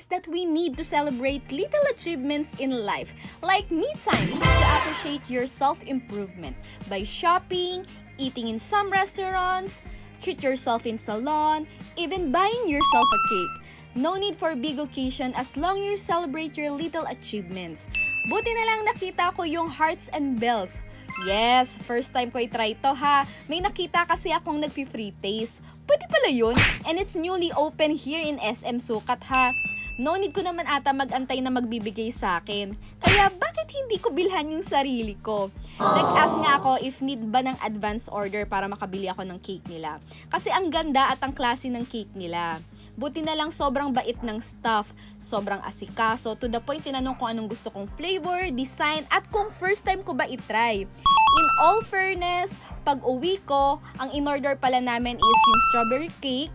realize that we need to celebrate little achievements in life, like me time, to appreciate your self-improvement by shopping, eating in some restaurants, treat yourself in salon, even buying yourself a cake. No need for big occasion as long you celebrate your little achievements. Buti na lang nakita ko yung hearts and bells. Yes, first time ko i-try to ha. May nakita kasi akong nagpi-free taste. Pwede pala yun. And it's newly open here in SM Sukat ha. No need ko naman ata mag-antay na magbibigay sa akin. Kaya bakit hindi ko bilhan yung sarili ko? Nag-ask nga ako if need ba ng advance order para makabili ako ng cake nila. Kasi ang ganda at ang klase ng cake nila. Buti na lang sobrang bait ng staff, sobrang asikaso, to the point tinanong kung anong gusto kong flavor, design, at kung first time ko ba itry. In all fairness, pag uwi ko, ang in-order pala namin is yung strawberry cake